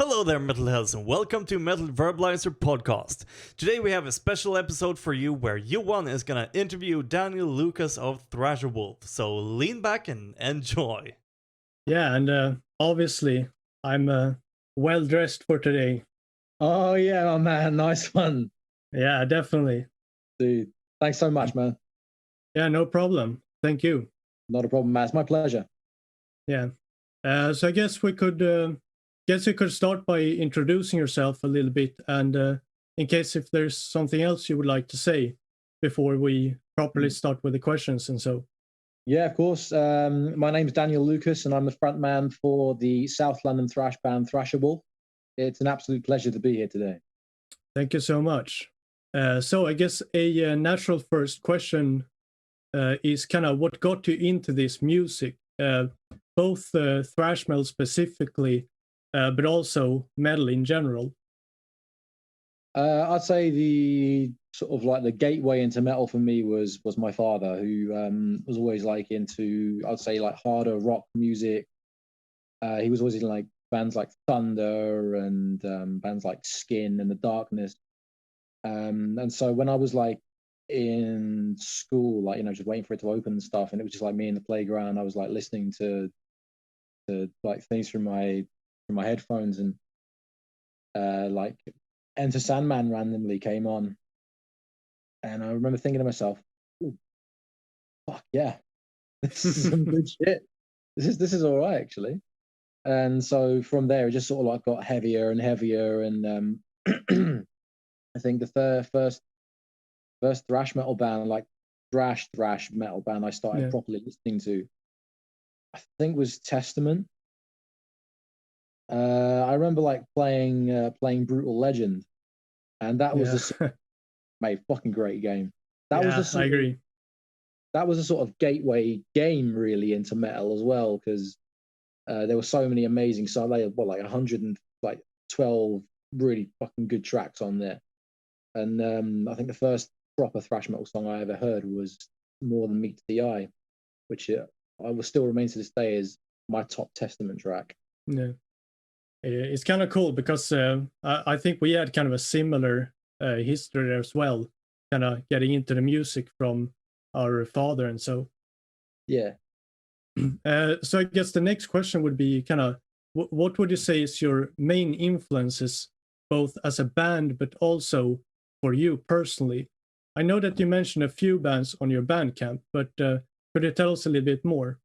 Hello there, Metalheads, and welcome to Metal Verbalizer podcast. Today we have a special episode for you where Johan is gonna interview Daniel Lucas of Thrasherwolf, so lean back and enjoy. Yeah, and obviously I'm well dressed for today. Oh yeah, my man, nice one, Yeah, definitely. dude. Thanks so much, man. Yeah, no problem. Thank you. Not a problem, man. It's my pleasure. Yeah. So I guess we could start by introducing yourself a little bit, and in case if there's something else you would like to say before we properly start with the questions and so. Yeah, of course. My name's Daniel Lucas, and I'm the front man for the South London thrash band Thrasherwolf. It's an absolute pleasure to be here today. Thank you so much. So I guess a natural first question is kind of what got you into this music, both thrash metal specifically, but also metal in general. I'd say the sort of like the gateway into metal for me was my father, who was always like into, I'd say, like harder rock music. He was always in like bands like Thunder and bands like Skin and The Darkness. And so when I was like in school, like, just waiting for it to open and stuff, and it was just like me in the playground, I was like listening to like things from my headphones, and like Enter Sandman randomly came on, and I remember thinking to myself, "Ooh, fuck yeah, this is some good shit. This is all right, actually." And so from there, it just sort of like got heavier and heavier, and I think the first thrash metal band, like thrash metal band, I started properly listening to, I think, was Testament. I remember like playing Brutal Legend, and that was mate, fucking great game. That was I agree. That was a sort of gateway game really into metal as well, because there were so many amazing songs. They had like 112 really fucking good tracks on there, and I think the first proper thrash metal song I ever heard was More Than Meets the Eye, which I will still remain to this day as my top Testament track. Yeah, it's kind of cool because I think we had kind of a similar history there as well, kind of getting into the music from our father and so. Yeah. So I guess the next question would be kind of what would you say is your main influences, both as a band but also for you personally? I know that you mentioned a few bands on your Bandcamp, but could you tell us a little bit more?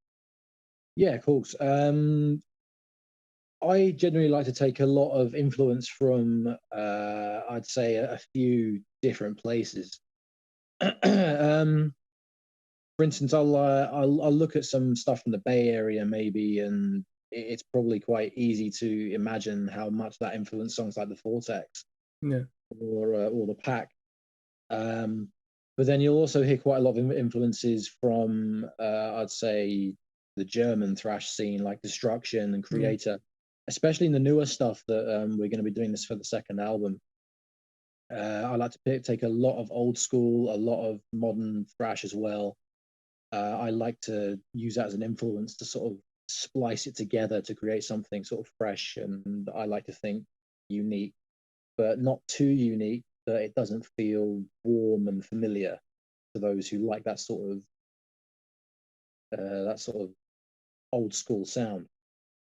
Yeah, of course. I generally like to take a lot of influence from, I'd say, a few different places. For instance, I'll look at some stuff from the Bay Area maybe, and it's probably quite easy to imagine how much that influenced songs like the Vortex, or the Pack. But then you'll also hear quite a lot of influences from, I'd say, the German thrash scene, like Destruction and Creator, especially in the newer stuff that we're going to be doing this for the second album. I like to take a lot of old school, a lot of modern thrash as well. I like to use that as an influence to sort of splice it together to create something sort of fresh, and I like to think unique, but not too unique that it doesn't feel warm and familiar to those who like that sort of old school sound.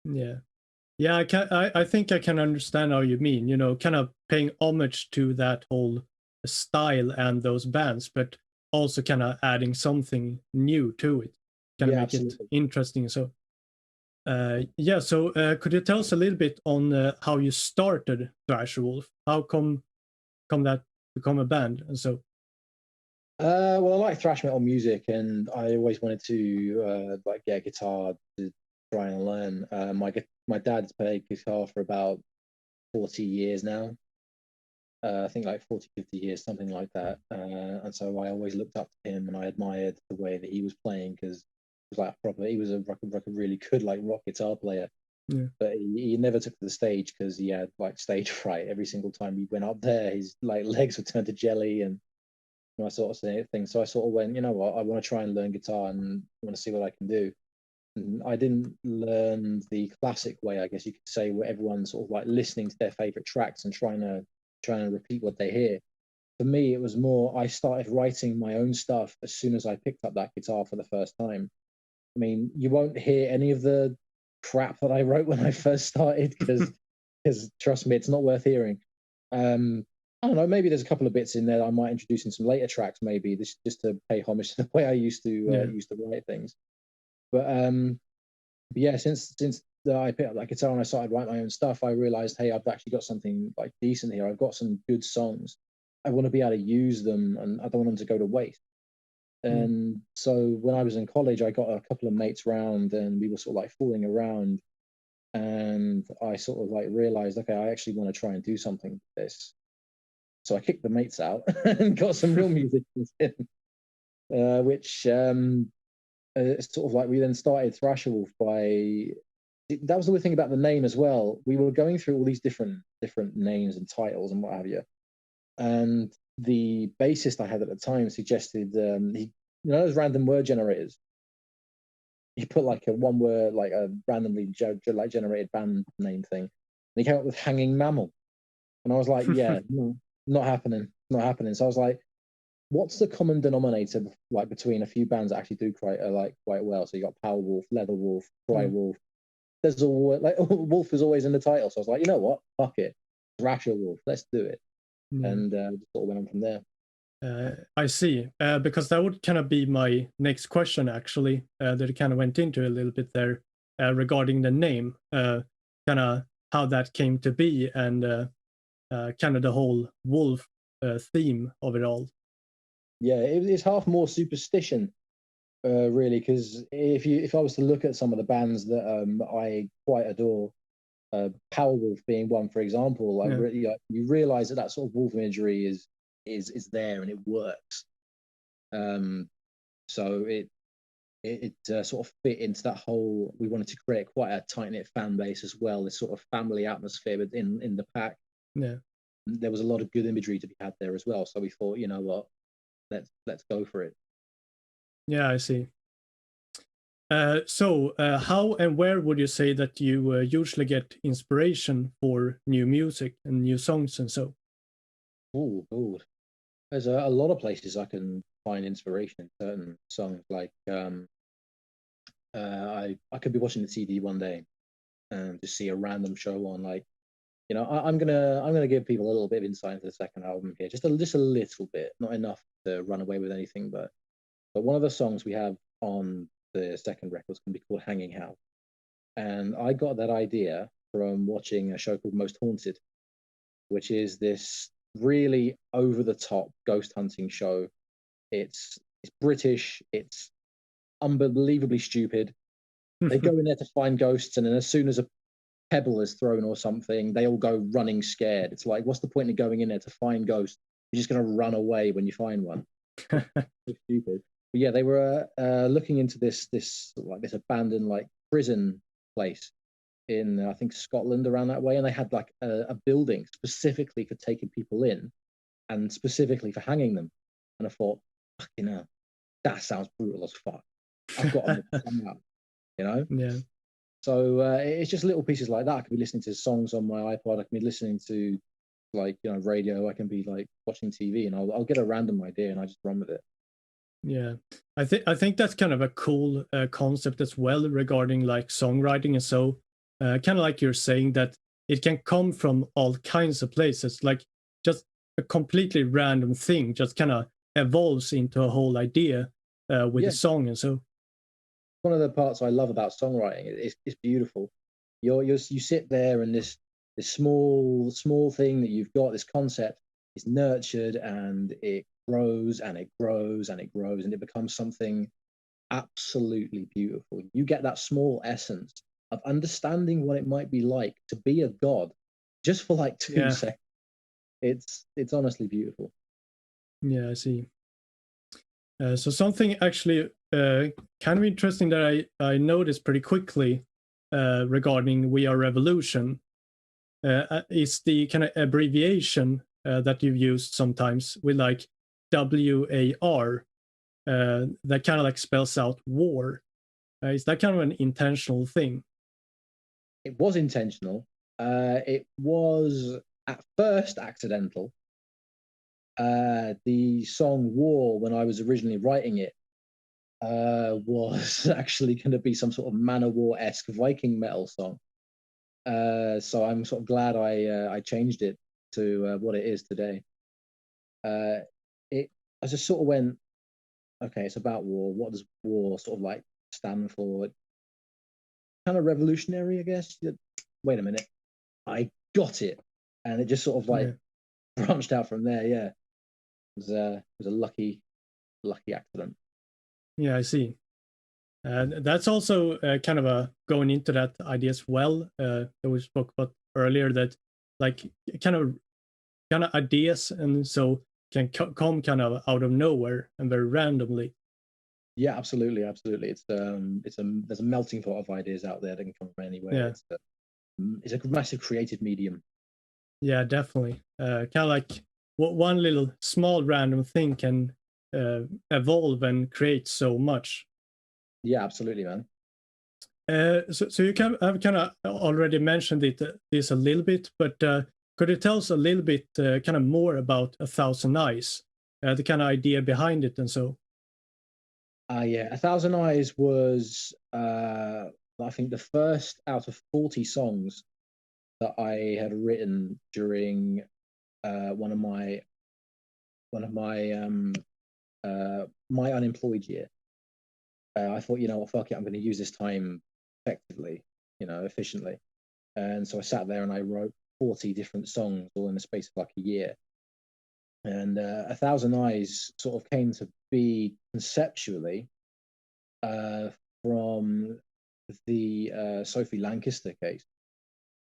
Yeah, I think I can understand how you mean, kind of paying homage to that whole style and those bands, but also kind of adding something new to it, kind of make absolutely. it interesting. So could you tell us a little bit on how you started Thrasherwolf? How come that become a band and so? Well, I like thrash metal music, and I always wanted to like get a guitar to try and learn. My dad's played guitar for about 40 years now. I think like 40, 50 years, something like that. And so I always looked up to him, and I admired the way that he was playing, because he was a really good like rock guitar player. But he never took to the stage because he had like stage fright. Every single time he went up there, his like legs would turn to jelly and that sort of thing. So I sort of went, you know what, I want to try and learn guitar and want to see what I can do. I didn't learn the classic way, I guess you could say, where everyone's sort of like listening to their favorite tracks and trying to repeat what they hear. For me, it was more, I started writing my own stuff as soon as I picked up that guitar for the first time. I mean, you won't hear any of the crap that I wrote when I first started because trust me, it's not worth hearing. I don't know, maybe there's a couple of bits in there that I might introduce in some later tracks, maybe this just to pay homage to the way I used to write things. But yeah, since I picked up that guitar and I started writing my own stuff, I realized, hey, I've actually got something like decent here. I've got some good songs. I want to be able to use them, and I don't want them to go to waste. And so when I was in college, I got a couple of mates round, and we were sort of like fooling around. And I sort of like realized, okay, I actually want to try and do something with this. So I kicked the mates out and got some real musicians in, which sort of like we then started Thrasherwolf by. That was the weird thing about the name as well. We were going through all these different names and titles and what have you, and the bassist I had at the time suggested those random word generators. He put like a one word, like a randomly generated band name thing, and he came up with Hanging Mammal, and I was like, yeah, no, not happening. So I was like, what's the common denominator like between a few bands that actually do quite well? So you got Powerwolf, Leatherwolf, Crywolf. There's always like Wolf is always in the title. So I was like, you know what? Fuck it, Thrasherwolf. Let's do it. And just sort of went on from there. I see, because that would kind of be my next question, actually, that it kind of went into a little bit there regarding the name, kind of how that came to be, and kind of the whole wolf theme of it all. Yeah, it's half more superstition, really, because if I was to look at some of the bands that I quite adore, Powerwolf being one, for example, like really, you realize that sort of wolf imagery is there and it works. So it sort of fit into that whole. We wanted to create quite a tight knit fan base as well. This sort of family atmosphere in the pack. Yeah, there was a lot of good imagery to be had there as well. So we thought, you know what, let's go for it. Yeah, I see. So how and where would you say that you usually get inspiration for new music and new songs and so? Oh, good. There's a lot of places I can find inspiration in certain songs. Like I could be watching the TV one day and just see a random show on. Like, you know, I'm gonna give people a little bit of insight into the second album here, just a little bit, not enough to run away with anything, but one of the songs we have on the second record is going to be called Hanging House, and I got that idea from watching a show called Most Haunted, which is this really over the top ghost hunting show. It's British. It's unbelievably stupid. They go in there to find ghosts, and then as soon as a pebble is thrown or something, they all go running scared. It's like, what's the point of going in there to find ghosts? You're just going to run away when you find one. So stupid. But yeah, they were looking into this abandoned like prison place in I think Scotland, around that way, and they had like a building specifically for taking people in and specifically for hanging them. And I thought, fucking hell, that sounds brutal as fuck. I've got to come out, you know? Yeah. So it's just little pieces like that. I could be listening to songs on my iPod. I can be listening to like, you know, radio. I can be like watching TV, and I'll get a random idea and I just run with it. Yeah, I think that's kind of a cool concept as well regarding like songwriting, and so kind of like you're saying that it can come from all kinds of places, like just a completely random thing just kind of evolves into a whole idea with a song. And so one of the parts I love about songwriting is it's beautiful. You sit there, and this small thing that you've got, this concept, is nurtured, and it grows and it grows and it grows, and it becomes something absolutely beautiful. You get that small essence of understanding what it might be like to be a god just for like 2 seconds. It's honestly beautiful. Yeah, I see. So something actually kind of interesting that I noticed pretty quickly regarding We Are Revolution is the kind of abbreviation that you've used sometimes with like WAR that kind of like spells out war. Is that kind of an intentional thing? It was intentional. It was at first accidental. The song War, when I was originally writing it, was actually going to be some sort of Manowar-esque Viking metal song. So I'm sort of glad I changed it to what it is today. I just sort of went, okay, it's about war. What does war sort of like stand for? Kind of revolutionary, I guess. Wait a minute, I got it, and it just sort of like branched out from there. Yeah, it was a lucky accident. Yeah, I see. That's also kind of a going into that idea as well that we spoke about earlier, that like kind of ideas and so can come kind of out of nowhere and very randomly. Yeah, absolutely. It's there's a melting pot of ideas out there that can come from anywhere. Yeah. It's a massive creative medium. Yeah, definitely. Kind of like one little small random thing can evolve and create so much. Yeah, absolutely, man. So you have kind of already mentioned this a little bit, but could you tell us a little bit kind of more about A Thousand Eyes, the kind of idea behind it and so? Yeah, A Thousand Eyes was I think the first out of 40 songs that I had written during one of my my unemployed year. I thought, you know what, fuck it, I'm going to use this time effectively, efficiently. And so I sat there and I wrote 40 different songs all in the space of like a year. And A Thousand Eyes sort of came to be conceptually from the Sophie Lancaster case.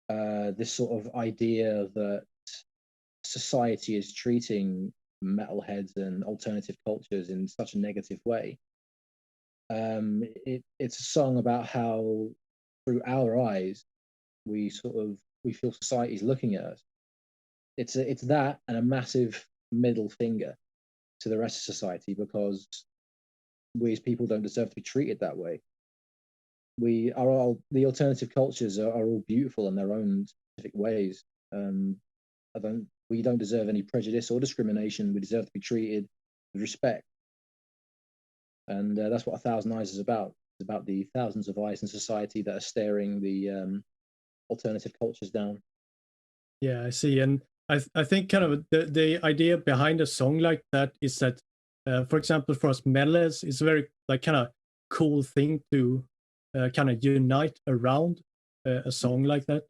This sort of idea that society is treating metalheads and alternative cultures in such a negative way. It's a song about how through our eyes we feel society's looking at us. It's that and a massive middle finger to the rest of society, because we as people don't deserve to be treated that way. The alternative cultures are all beautiful in their own specific ways. We don't deserve any prejudice or discrimination. We deserve to be treated with respect. And that's what A Thousand Eyes is about. It's about the thousands of eyes in society that are staring the alternative cultures down. Yeah, I see. And I think kind of the idea behind a song like that is that, for example, for us metalheads, it's a very like kind of cool thing to kind of unite around a song like that.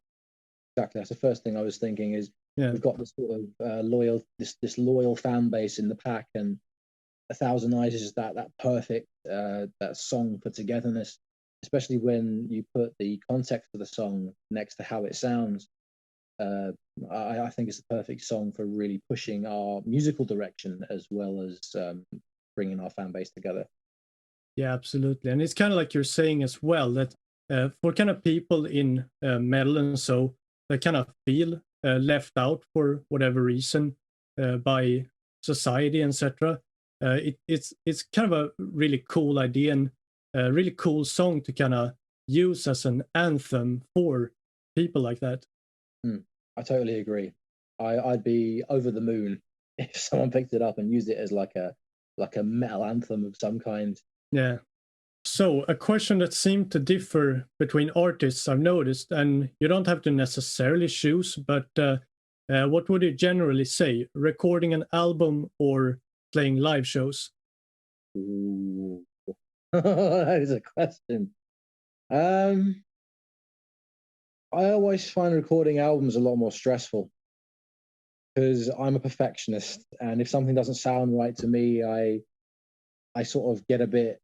Exactly. That's the first thing I was thinking is we've got this sort of this loyal fan base in the pack, and A Thousand Eyes is that perfect that song for togetherness, especially when you put the context of the song next to how it sounds. I think it's the perfect song for really pushing our musical direction as well as bringing our fan base together. Yeah, absolutely. And it's kind of like you're saying as well that for kind of people in metal and so that kind of feel left out for whatever reason by society, etc. It's kind of a really cool idea and a really cool song to kind of use as an anthem for people like that. I totally agree. I'd be over the moon if someone picked it up and used it as like a metal anthem of some kind. Yeah. So a question that seemed to differ between artists I've noticed, and you don't have to necessarily choose, but what would you generally say? Recording an album or playing live shows? Ooh. That is a question. I always find recording albums a lot more stressful because I'm a perfectionist, and if something doesn't sound right to me, I sort of get a bit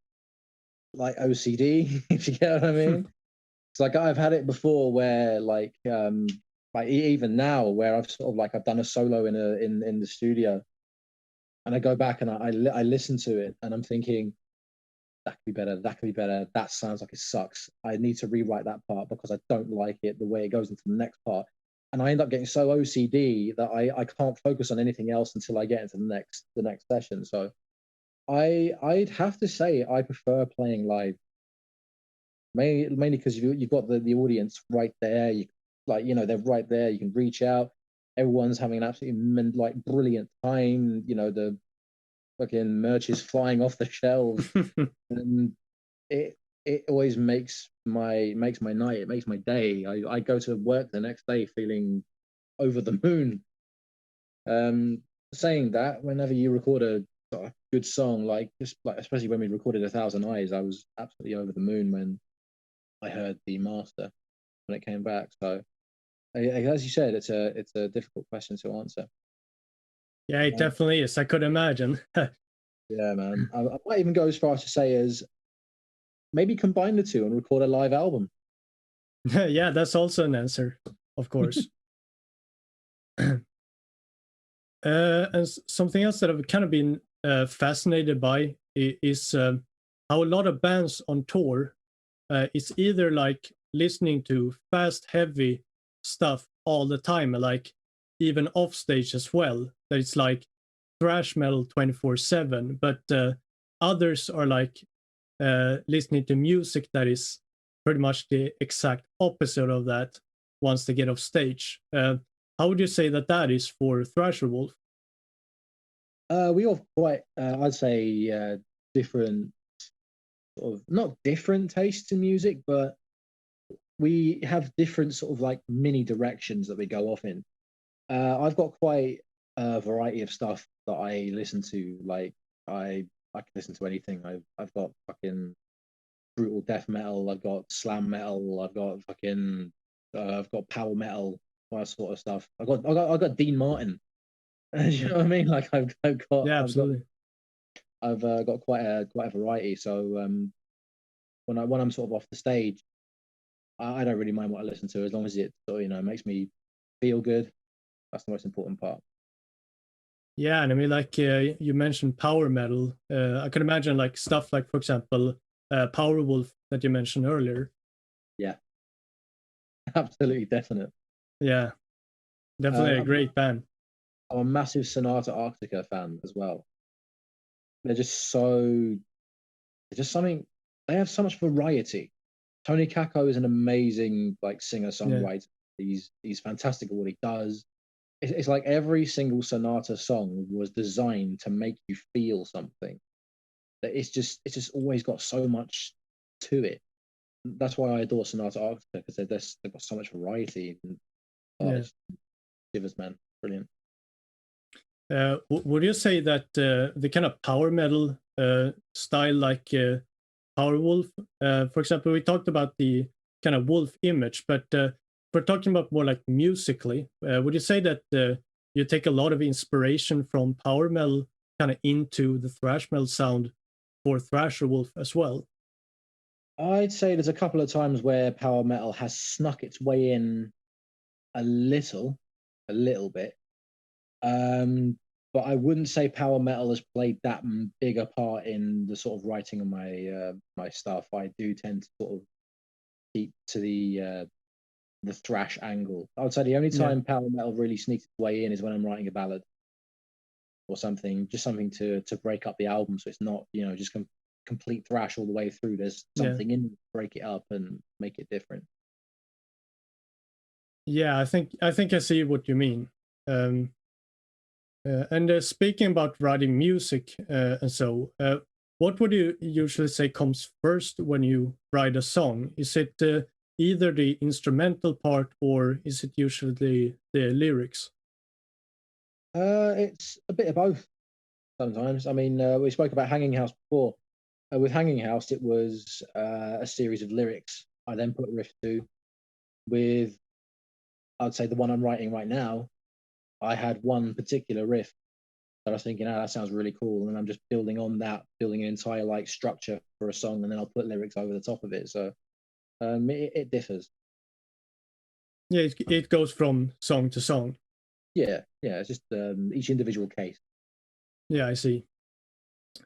like OCD, if you get what I mean. It's like I've had it before where like even now where I've sort of like I've done a solo in the studio, and I go back and I listen to it and I'm thinking that could be better, that could be better, that sounds like it sucks, I need to rewrite that part because I don't like it the way it goes into the next part, and I end up getting so OCD that I can't focus on anything else until I get into the next session. So I'd have to say I prefer playing live. mainly because you've got the audience right there. You they're right there. You can reach out. Everyone's having an absolutely brilliant time. The fucking merch is flying off the shelves, and it always makes my night. It makes my day. I go to work the next day feeling over the moon. Saying that, whenever you record a sort of good song, especially when we recorded 1,000 Eyes, I was absolutely over the moon when I heard the master when it came back. So, as you said, it's a difficult question to answer. Yeah, it definitely is. I could imagine. Yeah, man. I might even go as far as to say as maybe combine the two and record a live album. Yeah, that's also an answer, of course. And something else that I've kind of been fascinated by is how a lot of bands on tour is either like listening to fast, heavy stuff all the time, like even off stage as well. That it's like thrash metal 24/7, but others are like listening to music that is pretty much the exact opposite of that once they get off stage. How would you say that is for Thrasherwolf? We have quite, I'd say, different sort of not different tastes in music, but we have different sort of like mini directions that we go off in. I've got quite a variety of stuff that I listen to. Like I can listen to anything. I've got fucking brutal death metal. I've got slam metal. I've got power metal, all that sort of stuff. I've got Dean Martin. You know what I mean? Like I've got Yeah, absolutely. I've got quite a variety. So when I'm sort of off the stage, I don't really mind what I listen to as long as it sort of, makes me feel good. That's the most important part. Yeah, and I mean, like you mentioned power metal. I can imagine like stuff like, for example, Powerwolf that you mentioned earlier. Yeah, absolutely, definite. Yeah, definitely a great band. I'm a massive Sonata Arctica fan as well. They're just something. They have so much variety. Tony Kakko is an amazing singer songwriter. Yeah. He's fantastic at what he does. It's like every single Sonata song was designed to make you feel something. It's just always got so much to it. That's why I adore Sonata Arctica, because they've got so much variety. And, shivers, man, brilliant. Would you say that the kind of power metal style, like Powerwolf, for example, we talked about the kind of wolf image, but we're talking about more like musically. Would you say that you take a lot of inspiration from power metal kind of into the thrash metal sound for Thrasherwolf as well? I'd say there's a couple of times where power metal has snuck its way in a little bit. But I wouldn't say power metal has played that big a part in the sort of writing of my stuff. I do tend to sort of keep to the thrash angle. I would say the only time power metal really sneaks its way in is when I'm writing a ballad or something, just something to break up the album, so it's not just complete thrash all the way through. There's something in it to break it up and make it different. Yeah, I think I see what you mean. And speaking about writing music and so, what would you usually say comes first when you write a song? Is it either the instrumental part or is it usually the lyrics? It's a bit of both sometimes. I mean, we spoke about Hanging House before. With Hanging House, it was a series of lyrics I then put riff to. With, I'd say, the one I'm writing right now, I had one particular riff that I was thinking, that sounds really cool, and I'm just building on that, building an entire structure for a song, and then I'll put lyrics over the top of it. So it differs. Yeah, it goes from song to song. Yeah, it's just each individual case. Yeah, I see.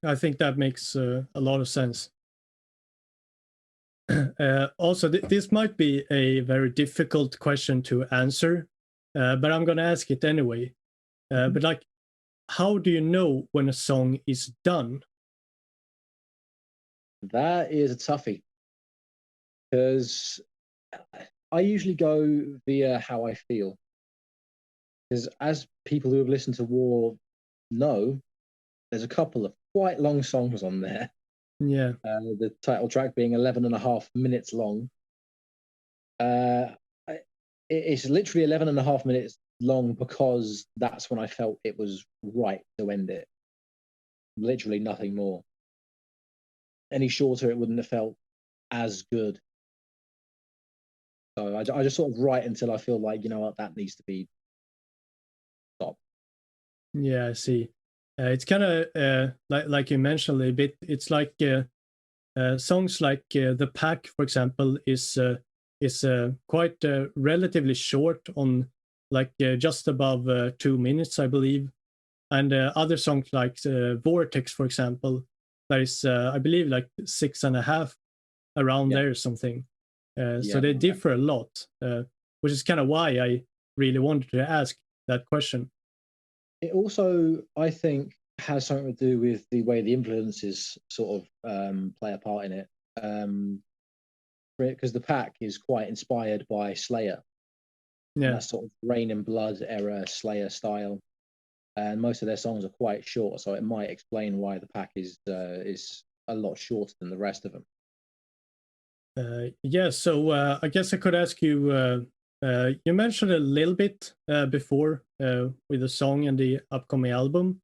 I think that makes a lot of sense. Also, this might be a very difficult question to answer, but I'm going to ask it anyway. But how do you know when a song is done? That is a toughie. because I usually go via how I feel. Because as people who have listened to War know, there's a couple of quite long songs on there. Yeah. The title track being 11 and a half minutes long. It's literally 11 and a half minutes long because that's when I felt it was right to end it. Literally nothing more. Any shorter, it wouldn't have felt as good. So I just sort of write until I feel like, you know what, that needs to be stopped. Yeah, I see. It's kind of like you mentioned a little bit. It's like songs like "The Pack," for example, is quite relatively short, on like just above 2 minutes, I believe. And other songs like "Vortex," for example, that is, I believe, like 6.5, around there or something. So they differ a lot, which is kind of why I really wanted to ask that question. It also, I think, has something to do with the way the influences sort of play a part in it. Because the Pack is quite inspired by Slayer. Yeah. That sort of Rain and Blood era Slayer style. And most of their songs are quite short, so it might explain why the Pack is a lot shorter than the rest of them. Yeah, so I guess I could ask you. You mentioned a little bit before with the song and the upcoming album,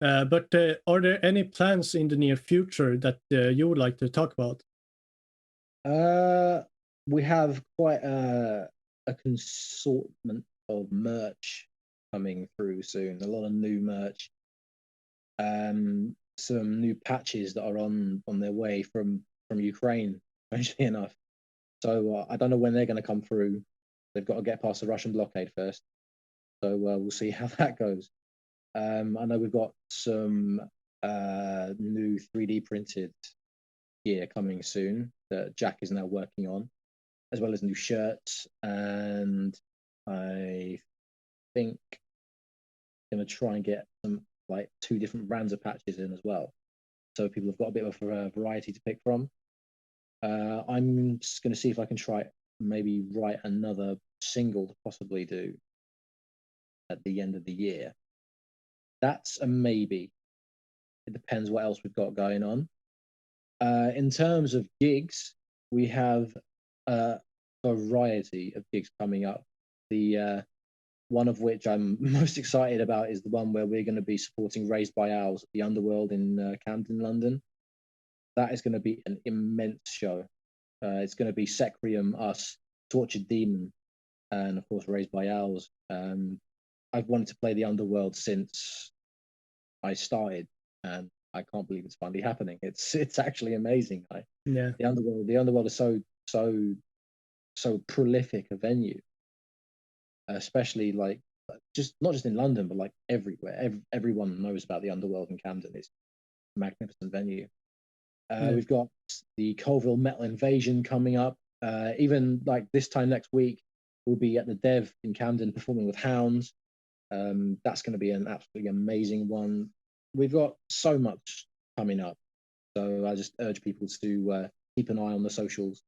but are there any plans in the near future that you would like to talk about? We have quite a consortment of merch coming through soon. A lot of new merch. Some new patches that are on their way from Ukraine, strangely enough. So I don't know when they're going to come through. They've got to get past the Russian blockade first. So we'll see how that goes. I know we've got some new 3D printed gear coming soon that Jack is now working on, as well as new shirts. And I think I'm going to try and get some like 2 different brands of patches in as well. So people have got a bit of a variety to pick from. I'm just going to see if I can try maybe write another single to possibly do at the end of the year. That's a maybe. It depends what else we've got going on. In terms of gigs, we have a variety of gigs coming up. The one of which I'm most excited about is the one where we're going to be supporting Raised by Owls at the Underworld in Camden, London. That is going to be an immense show. It's going to be Secrium, us, Tortured Demon, and of course Raised by Owls. I've wanted to play the Underworld since I started, and I can't believe it's finally happening. It's actually amazing. Yeah. The Underworld is so prolific a venue, especially like not just in London, but like everywhere. Everyone knows about the Underworld in Camden. It's a magnificent venue. We've got the Colville Metal Invasion coming up. Even like this time next week, we'll be at the Dev in Camden performing with Hounds. That's going to be an absolutely amazing one. We've got so much coming up. So I just urge people to keep an eye on the socials,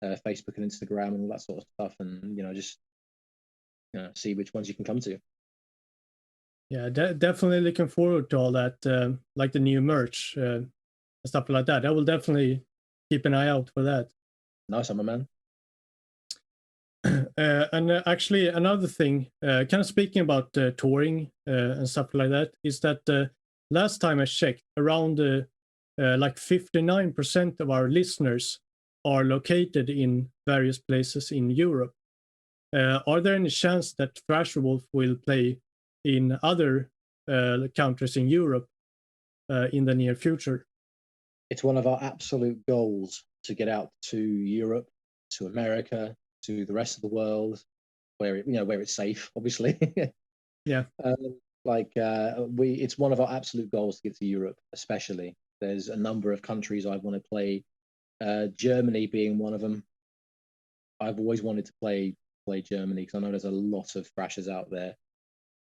Facebook and Instagram and all that sort of stuff, and just see which ones you can come to. Yeah, definitely looking forward to all that, like the new merch and stuff like that. I will definitely keep an eye out for that. Nice, my man. And actually, another thing, kind of speaking about touring and stuff like that, is that last time I checked, around like 59% of our listeners are located in various places in Europe. Are there any chance that Thrasherwolf will play in other countries in Europe in the near future? It's one of our absolute goals to get out to Europe, to America, to the rest of the world, where it's safe, obviously. Yeah. It's one of our absolute goals to get to Europe, especially. There's a number of countries I want to play. Germany being one of them. I've always wanted to play Germany because I know there's a lot of thrashers out there,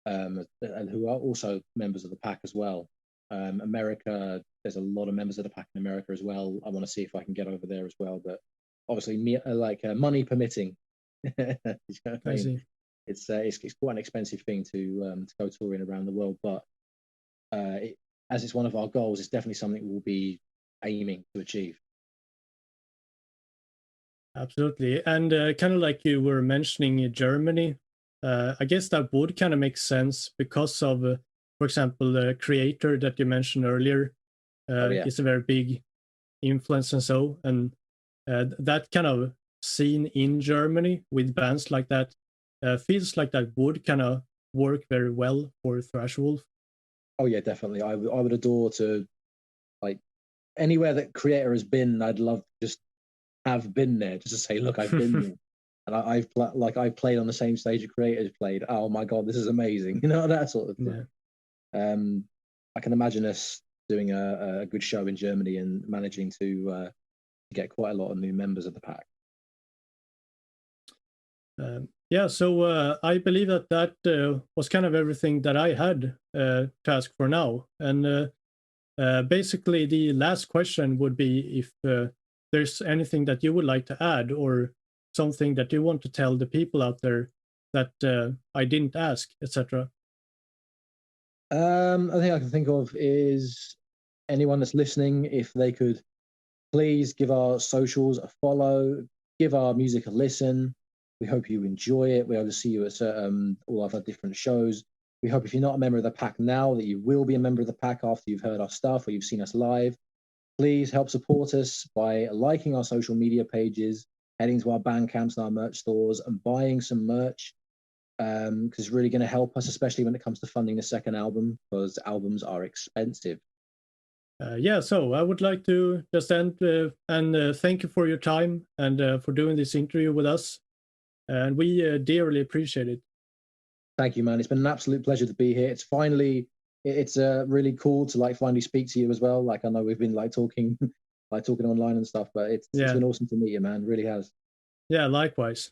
and who are also members of the Pack as well. America, there's a lot of members of the Pack in America as well. I want to see if I can get over there as well, but obviously money permitting. You know what I I mean? see. It's quite an expensive thing to go touring around the world, but as it's one of our goals, it's definitely something we'll be aiming to achieve. Absolutely. And kind of like you were mentioning Germany, I guess that would kind of make sense because of, for example, the creator that you mentioned earlier is a very big influence and so. And that kind of scene in Germany with bands like that feels like that would kind of work very well for Thrasherwolf. Oh yeah, definitely. I would adore to, like, anywhere that creator has been. I'd love to just have been there, just to say, look, I've been there, and I've played on the same stage a creator's played. Oh my god, this is amazing. You know, that sort of thing. Yeah. I can imagine us doing a good show in Germany and managing to get quite a lot of new members of the pack. Yeah, so I believe that was kind of everything that I had to ask for now. And basically, the last question would be if there's anything that you would like to add or something that you want to tell the people out there that I didn't ask, etc. I think I can think of is anyone that's listening, if they could please give our socials a follow, give our music a listen. We hope you enjoy it. We hope to see you at all of our different shows. We hope if you're not a member of the pack now, that you will be a member of the pack after you've heard our stuff or you've seen us live. Please help support us by liking our social media pages, heading to our band camps and our merch stores and buying some merch, because it's really going to help us, especially when it comes to funding the second album, because albums are expensive. Yeah, so I would like to just end and thank you for your time and for doing this interview with us. And we dearly appreciate it. Thank you, man. It's been an absolute pleasure to be here. It's really cool to finally speak to you as well. Like, I know we've been talking online and stuff, but it's been awesome to meet you, man. It really has. Yeah, likewise.